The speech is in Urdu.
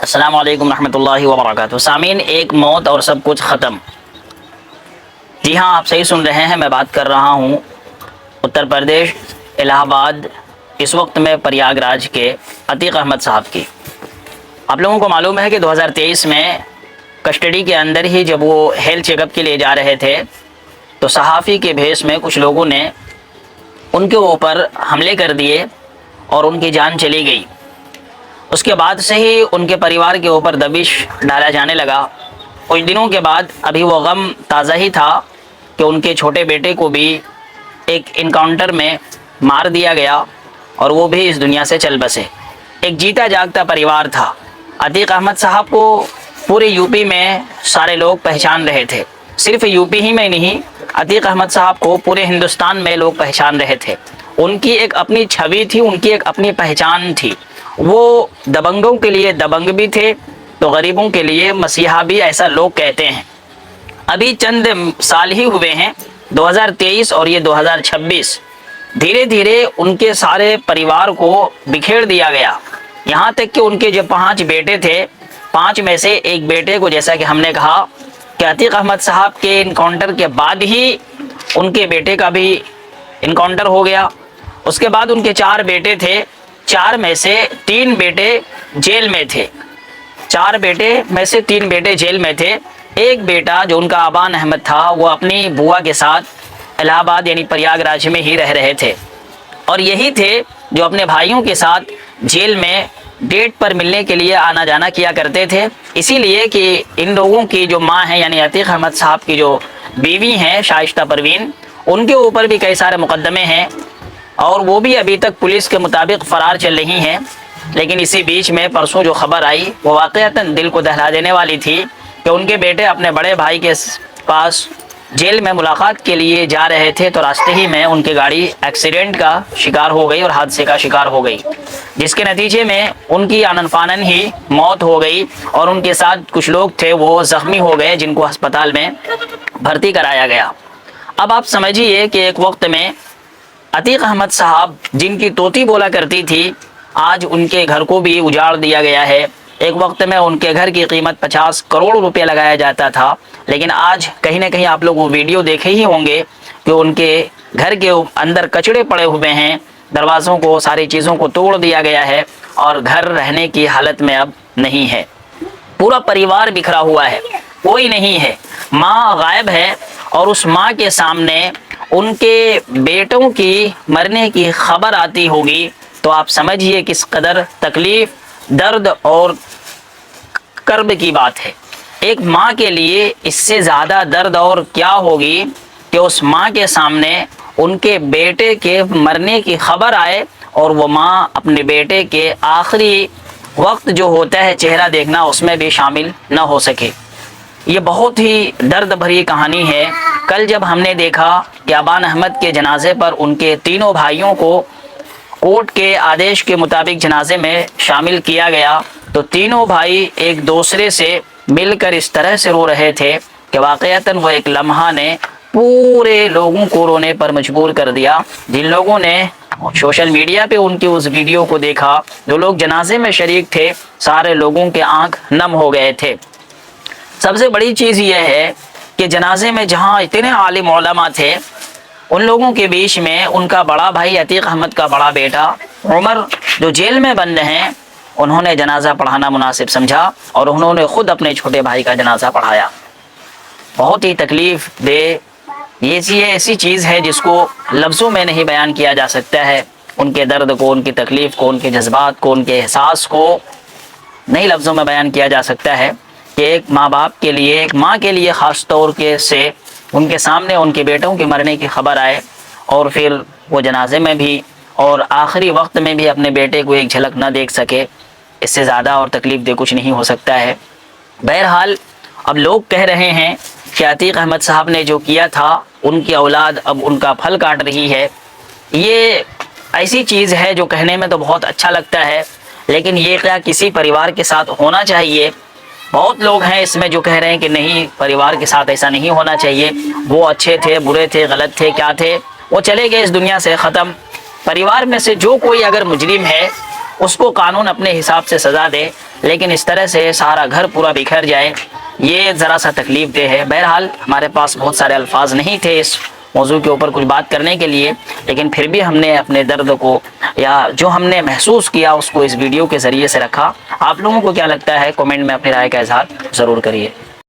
السلام علیکم ورحمۃ اللہ وبرکاتہ۔ سامعین، ایک موت اور سب کچھ ختم۔ جی ہاں، آپ صحیح سن رہے ہیں، میں بات کر رہا ہوں اتر پردیش الہ آباد، اس وقت میں پریاگ راج کے عتیق احمد صاحب کی۔ آپ لوگوں کو معلوم ہے کہ 2023 میں کسٹڈی کے اندر ہی جب وہ ہیلتھ چیک اپ کے لیے جا رہے تھے تو صحافی کے بھیس میں کچھ لوگوں نے ان کے اوپر حملے کر دیے اور ان کی جان چلی گئی۔ اس کے بعد سے ہی ان کے پریوار کے اوپر دبش ڈالا جانے لگا۔ کچھ دنوں کے بعد ابھی وہ غم تازہ ہی تھا کہ ان کے چھوٹے بیٹے کو بھی ایک انکاؤنٹر میں مار دیا گیا اور وہ بھی اس دنیا سے چل بسے۔ ایک جیتا جاگتا پریوار تھا۔ عتیق احمد صاحب کو پورے یو پی میں سارے لوگ پہچان رہے تھے، صرف یو پی ہی میں نہیں، عتیق احمد صاحب کو پورے ہندوستان میں لوگ پہچان رہے تھے۔ ان کی ایک اپنی چھوی تھی، ان کی ایک اپنی پہچان تھی۔ وہ دبنگوں کے لیے دبنگ بھی تھے تو غریبوں کے لیے مسیحا بھی، ایسا لوگ کہتے ہیں۔ ابھی چند سال ہی ہوئے ہیں، 2023 اور یہ 2026، دھیرے دھیرے ان کے سارے پریوار کو بکھیر دیا گیا۔ یہاں تک کہ ان کے جو 5 بیٹے تھے، 5 میں سے ایک بیٹے کو، جیسا کہ ہم نے کہا کہ عتیق احمد صاحب کے انکاؤنٹر کے بعد ہی ان کے بیٹے کا بھی انکاؤنٹر ہو گیا۔ اس کے بعد ان کے 4 بیٹے تھے، 4 میں سے 3 بیٹے جیل میں تھے۔ 4 بیٹے میں سے 3 بیٹے جیل میں تھے۔ ایک بیٹا جو ان کا ابان احمد تھا، وہ اپنی بوا کے ساتھ الہ آباد یعنی پریاگ راج میں ہی رہ رہے تھے، اور یہی تھے جو اپنے بھائیوں کے ساتھ جیل میں ڈیٹ پر ملنے کے لیے آنا جانا کیا کرتے تھے۔ اسی لیے کہ ان لوگوں کی جو ماں ہے یعنی عتیق احمد صاحب کی جو بیوی ہیں شائستہ پروین، ان کے اوپر بھی کئی سارے مقدمے ہیں اور وہ بھی ابھی تک پولیس کے مطابق فرار چل رہی ہیں۔ لیکن اسی بیچ میں پرسوں جو خبر آئی وہ واقعتاً دل کو دہلا دینے والی تھی کہ ان کے بیٹے اپنے بڑے بھائی کے پاس جیل میں ملاقات کے لیے جا رہے تھے تو راستے ہی میں ان کی گاڑی ایکسیڈنٹ کا شکار ہو گئی اور حادثے کا شکار ہو گئی، جس کے نتیجے میں ان کی آنن فانن ہی موت ہو گئی، اور ان کے ساتھ کچھ لوگ تھے وہ زخمی ہو گئے جن کو ہسپتال میں بھرتی کرایا گیا۔ اب آپ سمجھیے کہ ایک وقت میں عتیق احمد صاحب جن کی طوطی بولا کرتی تھی، آج ان کے گھر کو بھی اجاڑ دیا گیا ہے۔ ایک وقت میں ان کے گھر کی قیمت 50 کروڑ روپے لگایا جاتا تھا، لیکن آج کہیں نہ کہیں آپ لوگ وہ ویڈیو دیکھے ہی ہوں گے کہ ان کے گھر کے اندر کچڑے پڑے ہوئے ہیں، دروازوں کو، ساری چیزوں کو توڑ دیا گیا ہے اور گھر رہنے کی حالت میں اب نہیں ہے۔ پورا پریوار بکھرا ہوا ہے، کوئی نہیں ہے، ماں غائب ہے، اور اس ماں کے سامنے ان کے بیٹوں کی مرنے کی خبر آتی ہوگی تو آپ سمجھیے کس قدر تکلیف، درد اور کرب کی بات ہے۔ ایک ماں کے لیے اس سے زیادہ درد اور کیا ہوگی کہ اس ماں کے سامنے ان کے بیٹے کے مرنے کی خبر آئے اور وہ ماں اپنے بیٹے کے آخری وقت جو ہوتا ہے چہرہ دیکھنا، اس میں بھی شامل نہ ہو سکے۔ یہ بہت ہی درد بھری کہانی ہے۔ کل جب ہم نے دیکھا کہ ابان احمد کے جنازے پر ان کے تینوں بھائیوں کو کورٹ کے آدیش کے مطابق جنازے میں شامل کیا گیا تو تینوں بھائی ایک دوسرے سے مل کر اس طرح سے رو رہے تھے کہ واقعتاً وہ ایک لمحہ نے پورے لوگوں کو رونے پر مجبور کر دیا۔ جن لوگوں نے سوشل میڈیا پہ ان کی اس ویڈیو کو دیکھا، جو لوگ جنازے میں شریک تھے، سارے لوگوں کے آنکھ نم ہو گئے تھے۔ سب سے بڑی چیز یہ ہے کہ جنازے میں جہاں اتنے عالم علماء تھے، ان لوگوں کے بیچ میں ان کا بڑا بھائی عتیق احمد کا بڑا بیٹا عمر جو جیل میں بند ہیں، انہوں نے جنازہ پڑھانا مناسب سمجھا اور انہوں نے خود اپنے چھوٹے بھائی کا جنازہ پڑھایا۔ بہت ہی تکلیف دہ یہ ایسی چیز ہے جس کو لفظوں میں نہیں بیان کیا جا سکتا ہے۔ ان کے درد کو، ان کی تکلیف کو، ان کے جذبات کو، ان کے احساس کو نہیں لفظوں میں بیان کیا جا سکتا ہے کہ ایک ماں باپ کے لیے، ایک ماں کے لیے خاص طور سے ان کے سامنے ان کے بیٹوں کے مرنے کی خبر آئے اور پھر وہ جنازے میں بھی اور آخری وقت میں بھی اپنے بیٹے کو ایک جھلک نہ دیکھ سکے، اس سے زیادہ اور تکلیف دہ کچھ نہیں ہو سکتا ہے۔ بہرحال اب لوگ کہہ رہے ہیں کہ عتیق احمد صاحب نے جو کیا تھا، ان کی اولاد اب ان کا پھل کاٹ رہی ہے۔ یہ ایسی چیز ہے جو کہنے میں تو بہت اچھا لگتا ہے، لیکن یہ کیا کسی پریوار کے ساتھ ہونا چاہیے؟ بہت لوگ ہیں اس میں جو کہہ رہے ہیں کہ نہیں، پریوار کے ساتھ ایسا نہیں ہونا چاہیے، وہ اچھے تھے، برے تھے، غلط تھے، کیا تھے، وہ چلے گئے اس دنیا سے ختم۔ پریوار میں سے جو کوئی اگر مجرم ہے اس کو قانون اپنے حساب سے سزا دے، لیکن اس طرح سے سارا گھر پورا بکھر جائے، یہ ذرا سا تکلیف دہ ہے۔ بہرحال ہمارے پاس بہت سارے الفاظ نہیں تھے اس موضوع کے اوپر کچھ بات کرنے کے لیے، لیکن پھر بھی ہم نے اپنے درد کو یا جو ہم نے محسوس کیا اس کو اس ویڈیو کے ذریعے سے رکھا۔ آپ لوگوں کو کیا لگتا ہے؟ کمنٹ میں اپنی رائے کا اظہار ضرور کریے۔